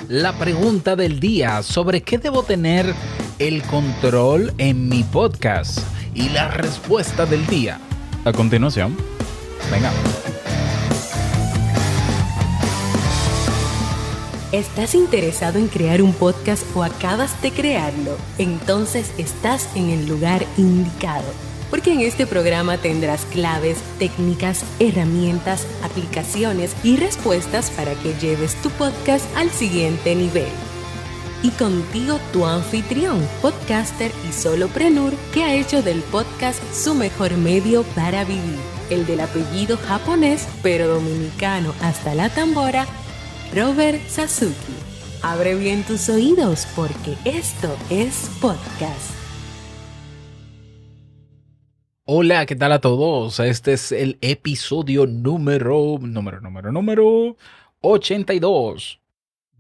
la pregunta del día sobre qué debo tener el control en mi podcast y la respuesta del día. A continuación, venga. ¿Estás interesado en crear un podcast o acabas de crearlo? Entonces estás en el lugar indicado, porque en este programa tendrás claves, técnicas, herramientas, aplicaciones y respuestas para que lleves tu podcast al siguiente nivel. Y contigo tu anfitrión, podcaster y solopreneur que ha hecho del podcast su mejor medio para vivir, el del apellido japonés pero dominicano hasta la tambora, Robert Sasuki. Abre bien tus oídos porque esto es podcast. Hola, ¿qué tal a todos? Este es el episodio número 82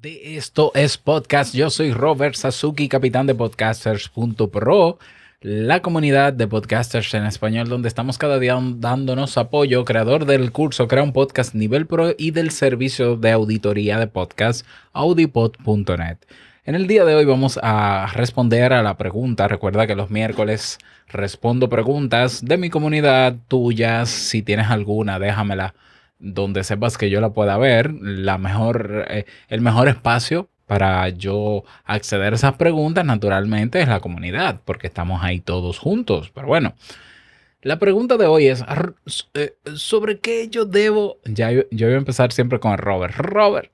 de Esto es Podcast. Yo soy Robert Sasuki, capitán de Podcasters.pro, la comunidad de podcasters en español donde estamos cada día dándonos apoyo, creador del curso Crea un Podcast Nivel Pro y del servicio de auditoría de podcast audipod.net. En el día de hoy vamos a responder a la pregunta. Recuerda que los miércoles respondo preguntas de mi comunidad, tuyas. Si tienes alguna, déjamela donde sepas que yo la pueda ver. El mejor espacio para yo acceder a esas preguntas, naturalmente, es la comunidad, porque estamos ahí todos juntos. Pero bueno, la pregunta de hoy es ¿sobre qué yo debo? Yo voy a empezar siempre con el Robert,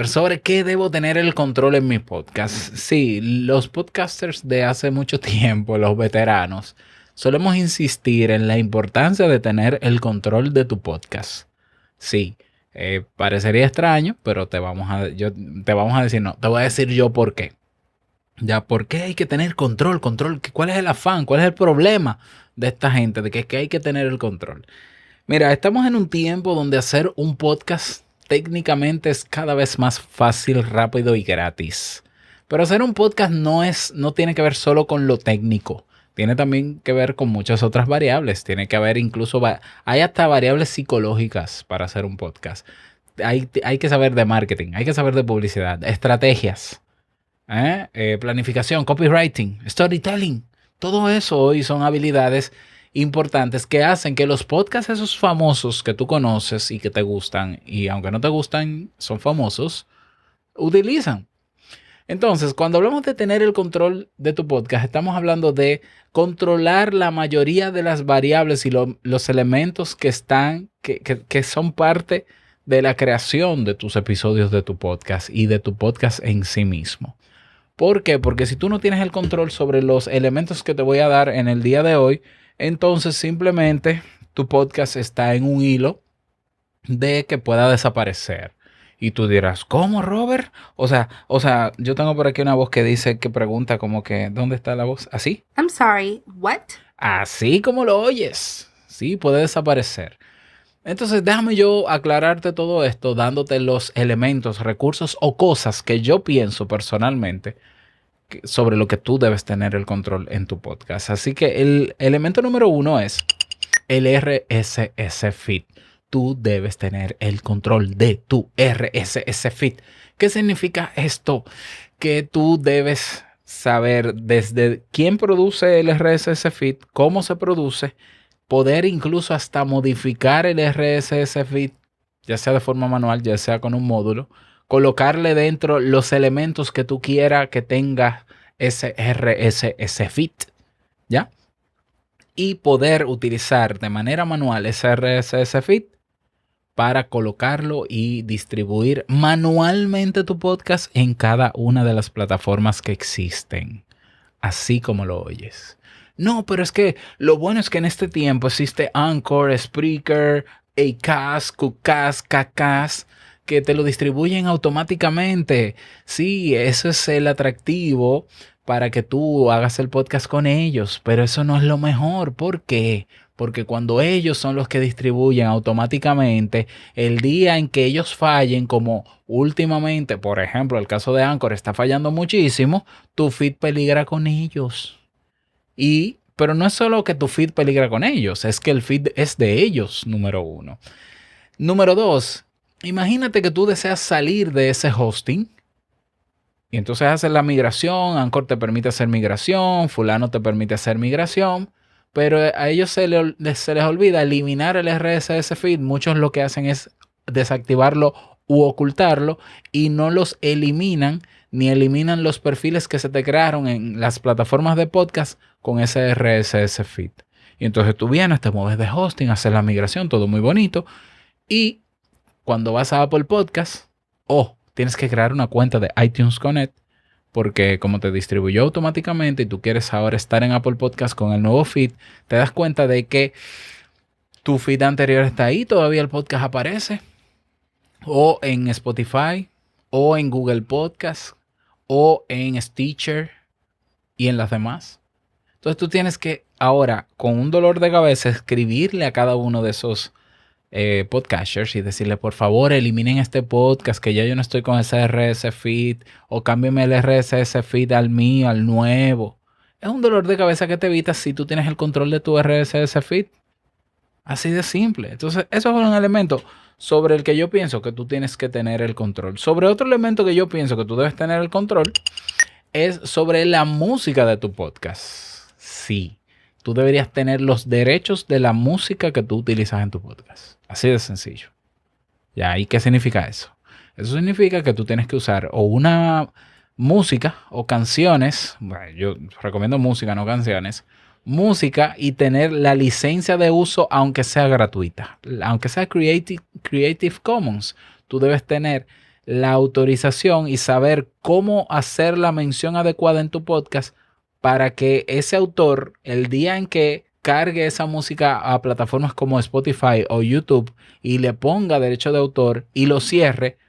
¿sobre qué debo tener el control en mi podcast? Sí, los podcasters de hace mucho tiempo, los veteranos, solemos insistir en la importancia de tener el control de tu podcast. Sí. Parecería extraño, pero te vamos a decir no. Te voy a decir yo por qué. Ya, ¿por qué hay que tener control? ¿Cuál es el afán? ¿Cuál es el problema de esta gente? De que hay que tener el control. Mira, estamos en un tiempo donde hacer un podcast técnicamente es cada vez más fácil, rápido y gratis. Pero hacer un podcast no tiene que ver solo con lo técnico. Tiene también que ver con muchas otras variables. Tiene que haber hay hasta variables psicológicas para hacer un podcast. Hay que saber de marketing, hay que saber de publicidad, estrategias, planificación, copywriting, storytelling. Todo eso hoy son habilidades importantes que hacen que los podcasts esos famosos que tú conoces y que te gustan, y aunque no te gustan, son famosos, utilizan. Entonces, cuando hablamos de tener el control de tu podcast, estamos hablando de controlar la mayoría de las variables y los elementos que son parte de la creación de tus episodios de tu podcast y de tu podcast en sí mismo. ¿Por qué? Porque si tú no tienes el control sobre los elementos que te voy a dar en el día de hoy, entonces simplemente tu podcast está en un hilo de que pueda desaparecer. Y tú dirás, ¿cómo, Robert? O sea, yo tengo por aquí una voz que pregunta como que, ¿dónde está la voz? ¿Así? I'm sorry, what? Así como lo oyes. Sí, puede desaparecer. Entonces, déjame yo aclararte todo esto dándote los elementos, recursos o cosas que yo pienso personalmente sobre lo que tú debes tener el control en tu podcast. Así que el elemento número 1 es el RSS feed. Tú debes tener el control de tu RSS feed. ¿Qué significa esto? Que tú debes saber desde quién produce el RSS feed, cómo se produce, poder incluso hasta modificar el RSS feed, ya sea de forma manual, ya sea con un módulo, colocarle dentro los elementos que tú quieras que tenga ese RSS feed, ¿ya? Y poder utilizar de manera manual ese RSS feed para colocarlo y distribuir manualmente tu podcast en cada una de las plataformas que existen, así como lo oyes. No, pero es que lo bueno es que en este tiempo existe Anchor, Spreaker, Acast, Qcast, Kcast, que te lo distribuyen automáticamente. Sí, eso es el atractivo para que tú hagas el podcast con ellos, pero eso no es lo mejor. ¿Por qué? Porque cuando ellos son los que distribuyen automáticamente, el día en que ellos fallen, como últimamente, por ejemplo, el caso de Anchor está fallando muchísimo, tu feed peligra con ellos. Pero no es solo que tu feed peligra con ellos, es que el feed es de ellos, número 1. Número 2, imagínate que tú deseas salir de ese hosting Y entonces haces la migración, Anchor te permite hacer migración, fulano te permite hacer migración, pero a ellos se les olvida eliminar el RSS feed. Muchos lo que hacen es desactivarlo u ocultarlo y no los eliminan ni eliminan los perfiles que se te crearon en las plataformas de podcast con ese RSS feed. Y entonces tú vienes, te mueves de hosting, haces la migración, todo muy bonito. Y cuando vas a Apple Podcast, tienes que crear una cuenta de iTunes Connect, porque como te distribuyó automáticamente y tú quieres ahora estar en Apple Podcast con el nuevo feed, te das cuenta de que tu feed anterior está ahí, todavía el podcast aparece, o en Spotify, o en Google Podcast, o en Stitcher y en las demás. Entonces tú tienes que ahora, con un dolor de cabeza, escribirle a cada uno de esos podcasters y decirle, por favor, eliminen este podcast, que ya yo no estoy con ese RSS feed, o cámbiame el RSS feed al mío, al nuevo. Es un dolor de cabeza que te evitas si tú tienes el control de tu RSS feed. Así de simple. Entonces, eso es un elemento sobre el que yo pienso que tú tienes que tener el control. Sobre otro elemento que yo pienso que tú debes tener el control es sobre la música de tu podcast. Sí, tú deberías tener los derechos de la música que tú utilizas en tu podcast. Así de sencillo. ¿Ya? ¿Y qué significa eso? Eso significa que tú tienes que usar o una música o canciones. Bueno, yo recomiendo música, no canciones. Música y tener la licencia de uso, aunque sea gratuita. Aunque sea Creative Commons, tú debes tener la autorización y saber cómo hacer la mención adecuada en tu podcast para que ese autor, el día en que cargue esa música a plataformas como Spotify o YouTube y le ponga derecho de autor y lo cierre,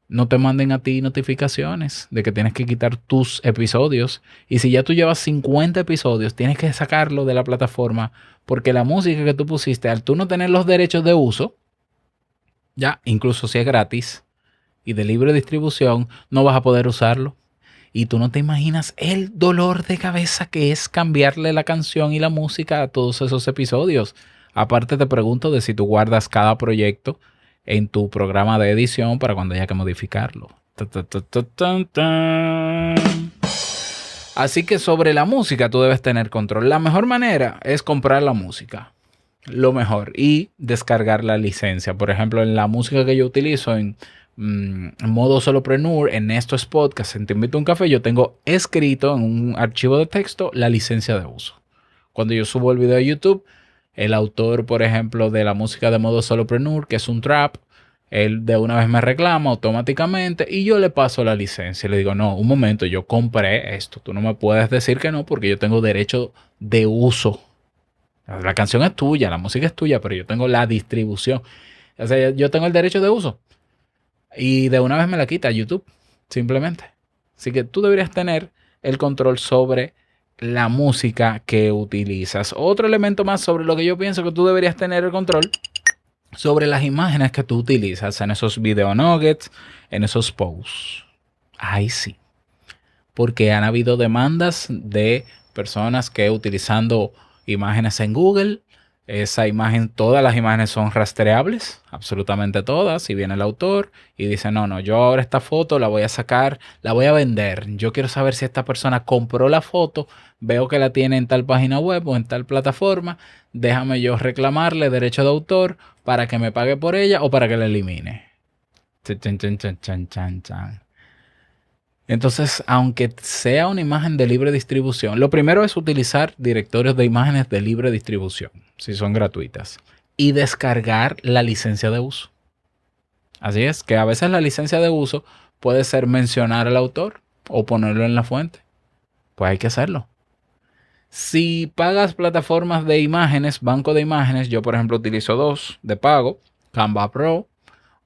no te manden a ti notificaciones de que tienes que quitar tus episodios. Y si ya tú llevas 50 episodios, tienes que sacarlo de la plataforma porque la música que tú pusiste, al tú no tener los derechos de uso, ya, incluso si es gratis y de libre distribución, no vas a poder usarlo. Y tú no te imaginas el dolor de cabeza que es cambiarle la canción y la música a todos esos episodios. Aparte te pregunto de si tú guardas cada proyecto en tu programa de edición para cuando haya que modificarlo. Así que sobre la música tú debes tener control. La mejor manera es comprar la música. Lo mejor. Y descargar la licencia. Por ejemplo, en la música que yo utilizo en modo solopreneur, en estos podcasts, en Te Invito a un Café, yo tengo escrito en un archivo de texto la licencia de uso. Cuando yo subo el video a YouTube, el autor, por ejemplo, de la música de modo solopreneur, que es un trap, él de una vez me reclama automáticamente y yo le paso la licencia. Le digo, no, un momento, yo compré esto. Tú no me puedes decir que no porque yo tengo derecho de uso. La canción es tuya, la música es tuya, pero yo tengo la distribución. O sea, yo tengo el derecho de uso. Y de una vez me la quita YouTube, simplemente. Así que tú deberías tener el control sobre la música que utilizas. Otro elemento más sobre lo que yo pienso que tú deberías tener el control sobre las imágenes que tú utilizas en esos video nuggets, en esos posts. Ahí sí. Porque han habido demandas de personas que utilizando imágenes en Google, esa imagen, todas las imágenes son rastreables, absolutamente todas. Y viene el autor y dice, no, yo ahora esta foto la voy a sacar, la voy a vender. Yo quiero saber si esta persona compró la foto, veo que la tiene en tal página web o en tal plataforma. Déjame yo reclamarle derecho de autor para que me pague por ella o para que la elimine. Chan, chan, chan, chan, chan, chan. Entonces, aunque sea una imagen de libre distribución, lo primero es utilizar directorios de imágenes de libre distribución, si son gratuitas, y descargar la licencia de uso. Así es, que a veces la licencia de uso puede ser mencionar al autor o ponerlo en la fuente. Pues hay que hacerlo. Si pagas plataformas de imágenes, banco de imágenes, yo por ejemplo utilizo dos de pago, Canva Pro,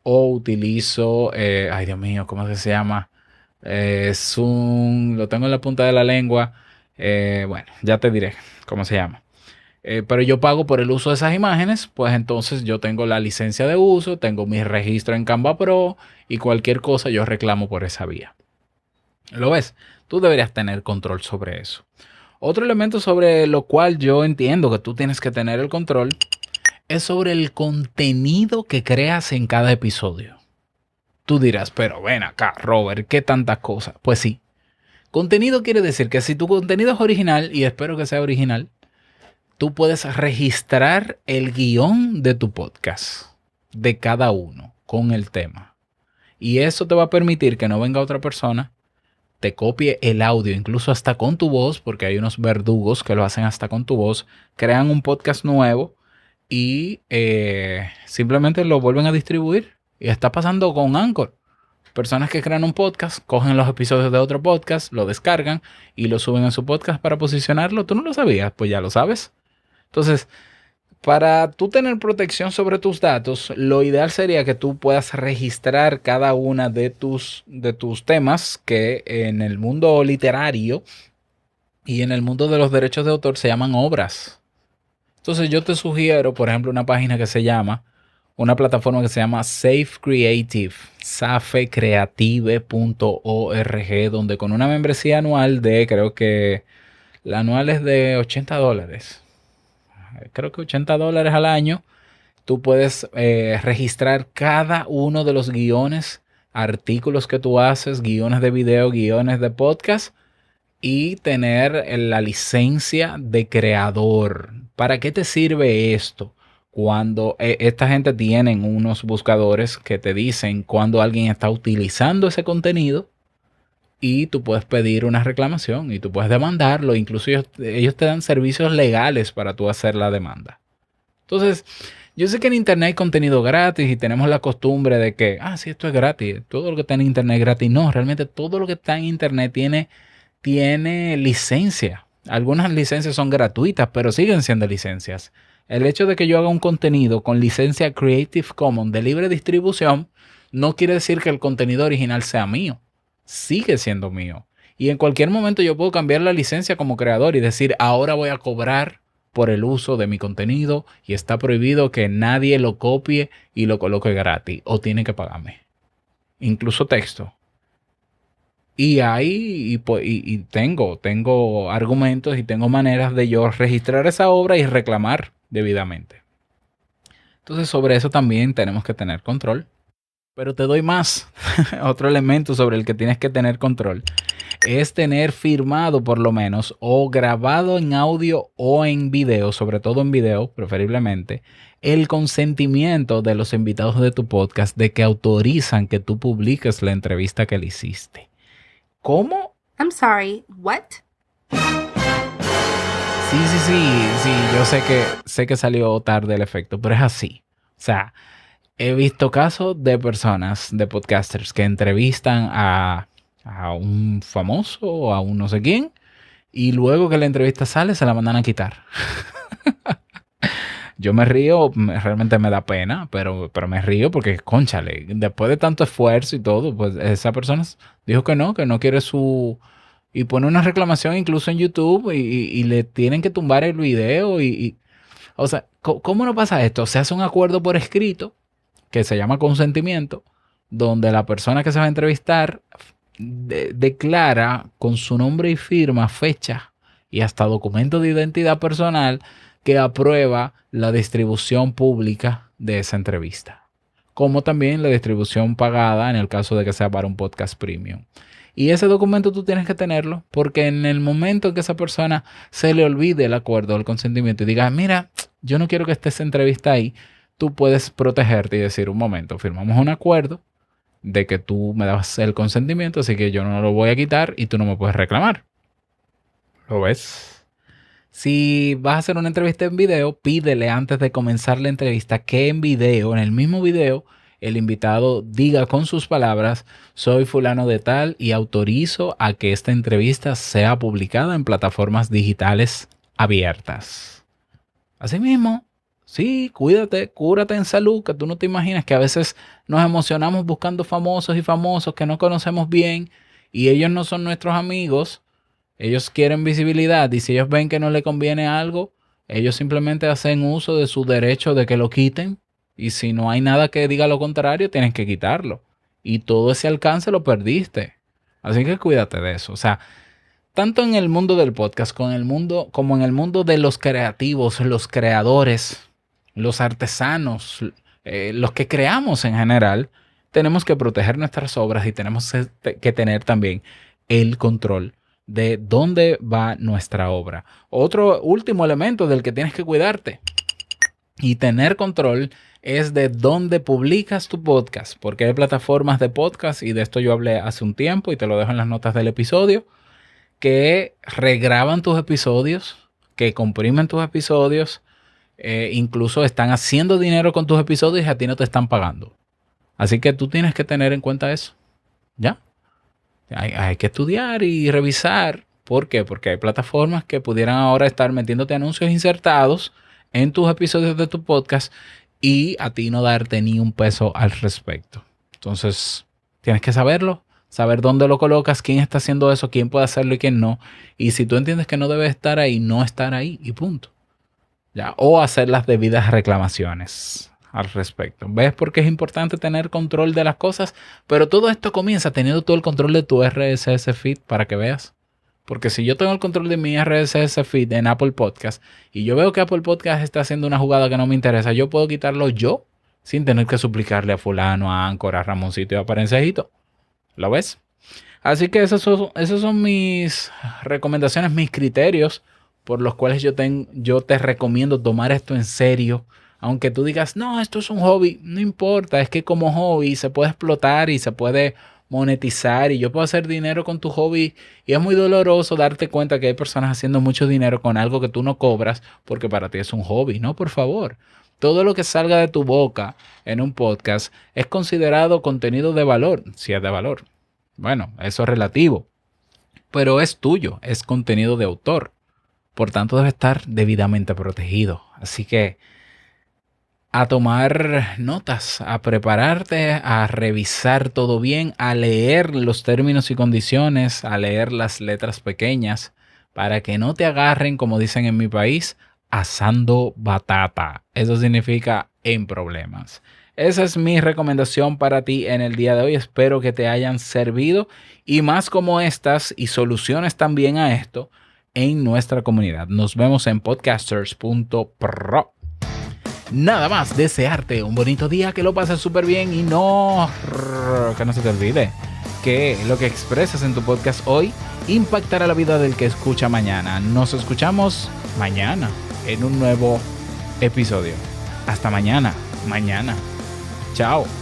o utilizo, ay Dios mío, ¿cómo se llama? Zoom, lo tengo en la punta de la lengua. Bueno, ya te diré cómo se llama. Pero yo pago por el uso de esas imágenes, pues entonces yo tengo la licencia de uso, tengo mi registro en Canva Pro y cualquier cosa yo reclamo por esa vía. ¿Lo ves? Tú deberías tener control sobre eso. Otro elemento sobre lo cual yo entiendo que tú tienes que tener el control es sobre el contenido que creas en cada episodio. Tú dirás, pero ven acá, Robert, ¿qué tantas cosas? Pues sí. Contenido quiere decir que si tu contenido es original, y espero que sea original, tú puedes registrar el guión de tu podcast, de cada uno, con el tema. Y eso te va a permitir que no venga otra persona, te copie el audio, incluso hasta con tu voz, porque hay unos verdugos que lo hacen hasta con tu voz, crean un podcast nuevo y simplemente lo vuelven a distribuir. Y está pasando con Anchor. Personas que crean un podcast, cogen los episodios de otro podcast, lo descargan y lo suben a su podcast para posicionarlo. ¿Tú no lo sabías? Pues ya lo sabes. Entonces, para tú tener protección sobre tus datos, lo ideal sería que tú puedas registrar cada una de tus temas que en el mundo literario y en el mundo de los derechos de autor se llaman obras. Entonces yo te sugiero, por ejemplo, una plataforma que se llama Safe Creative, safecreative.org, donde con una membresía anual creo que la anual es de $80. Creo que $80 al año, tú puedes registrar cada uno de los guiones, artículos que tú haces, guiones de video, guiones de podcast y tener la licencia de creador. ¿Para qué te sirve esto? Cuando esta gente tienen unos buscadores que te dicen cuando alguien está utilizando ese contenido y tú puedes pedir una reclamación y tú puedes demandarlo. Incluso ellos te dan servicios legales para tú hacer la demanda. Entonces, yo sé que en internet hay contenido gratis y tenemos la costumbre de que, sí, esto es gratis, todo lo que está en internet es gratis. No, realmente todo lo que está en internet tiene licencia. Algunas licencias son gratuitas, pero siguen siendo licencias. El hecho de que yo haga un contenido con licencia Creative Commons de libre distribución no quiere decir que el contenido original sea mío. Sigue siendo mío. Y en cualquier momento yo puedo cambiar la licencia como creador y decir, ahora voy a cobrar por el uso de mi contenido y está prohibido que nadie lo copie y lo coloque gratis o tiene que pagarme. Incluso texto. Y tengo argumentos y tengo maneras de yo registrar esa obra y reclamar debidamente. Entonces sobre eso también tenemos que tener control. Pero te doy más. Otro elemento sobre el que tienes que tener control es tener firmado por lo menos o grabado en audio o en video, sobre todo en video preferiblemente, el consentimiento de los invitados de tu podcast de que autorizan que tú publiques la entrevista que le hiciste. ¿Cómo? I'm sorry, what? Sí, yo sé que salió tarde el efecto, pero es así. O sea, he visto casos de personas, de podcasters, que entrevistan a un famoso o a un no sé quién, y luego que la entrevista sale, se la mandan a quitar. Yo me río, realmente me da pena, pero me río porque, cónchale, después de tanto esfuerzo y todo, pues esa persona dijo que no quiere su... Y pone una reclamación incluso en YouTube y le tienen que tumbar el video o sea, ¿cómo no pasa esto? Se hace un acuerdo por escrito que se llama consentimiento, donde la persona que se va a entrevistar declara con su nombre y firma, fecha y hasta documento de identidad personal que aprueba la distribución pública de esa entrevista, como también la distribución pagada en el caso de que sea para un podcast premium. Y ese documento tú tienes que tenerlo porque en el momento en que esa persona se le olvide el acuerdo o el consentimiento y diga, mira, yo no quiero que esté esa entrevista ahí, tú puedes protegerte y decir, un momento, firmamos un acuerdo de que tú me das el consentimiento, así que yo no lo voy a quitar y tú no me puedes reclamar. ¿Lo ves? Si vas a hacer una entrevista en video, pídele antes de comenzar la entrevista que en video, en el mismo video, el invitado diga con sus palabras, soy fulano de tal y autorizo a que esta entrevista sea publicada en plataformas digitales abiertas. Asimismo, sí, cuídate, cúrate en salud, que tú no te imaginas que a veces nos emocionamos buscando famosos y famosos que no conocemos bien y ellos no son nuestros amigos. Ellos quieren visibilidad y si ellos ven que no le conviene algo, ellos simplemente hacen uso de su derecho de que lo quiten y si no hay nada que diga lo contrario, tienen que quitarlo. Y todo ese alcance lo perdiste. Así que cuídate de eso. O sea, tanto en el mundo del podcast como en el mundo de los creativos, los creadores, los artesanos, los que creamos en general, tenemos que proteger nuestras obras y tenemos que tener también el control de dónde va nuestra obra. Otro último elemento del que tienes que cuidarte y tener control es de dónde publicas tu podcast, porque hay plataformas de podcast, y de esto yo hablé hace un tiempo y te lo dejo en las notas del episodio, que regraban tus episodios, que comprimen tus episodios, incluso están haciendo dinero con tus episodios y a ti no te están pagando. Así que tú tienes que tener en cuenta eso. ¿Ya? Hay que estudiar y revisar. ¿Por qué? Porque hay plataformas que pudieran ahora estar metiéndote anuncios insertados en tus episodios de tu podcast y a ti no darte ni un peso al respecto. Entonces, tienes que saberlo, saber dónde lo colocas, quién está haciendo eso, quién puede hacerlo y quién no. Y si tú entiendes que no debe estar ahí, no estar ahí y punto. ¿Ya? O hacer las debidas reclamaciones al respecto. ¿Ves por qué es importante tener control de las cosas? Pero todo esto comienza teniendo todo el control de tu RSS feed para que veas. Porque si yo tengo el control de mi RSS feed en Apple Podcast y yo veo que Apple Podcast está haciendo una jugada que no me interesa, yo puedo quitarlo yo sin tener que suplicarle a fulano, a Anchor, a Ramoncito y a Parencejito. ¿Lo ves? Así que esos son mis recomendaciones, mis criterios por los cuales yo te recomiendo tomar esto en serio. Aunque tú digas, no, esto es un hobby, no importa, es que como hobby se puede explotar y se puede monetizar y yo puedo hacer dinero con tu hobby, y es muy doloroso darte cuenta que hay personas haciendo mucho dinero con algo que tú no cobras porque para ti es un hobby. No, por favor. Todo lo que salga de tu boca en un podcast es considerado contenido de valor, si es de valor. Bueno, eso es relativo, pero es tuyo, es contenido de autor. Por tanto, debe estar debidamente protegido. Así que a tomar notas, a prepararte, a revisar todo bien, a leer los términos y condiciones, a leer las letras pequeñas, para que no te agarren, como dicen en mi país, asando batata. Eso significa en problemas. Esa es mi recomendación para ti en el día de hoy. Espero que te hayan servido y más como estas y soluciones también a esto en nuestra comunidad. Nos vemos en podcasters.pro. Nada más, desearte un bonito día, que lo pases súper bien y que no se te olvide que lo que expresas en tu podcast hoy impactará la vida del que escucha mañana. Nos escuchamos mañana en un nuevo episodio. Hasta mañana. Chao.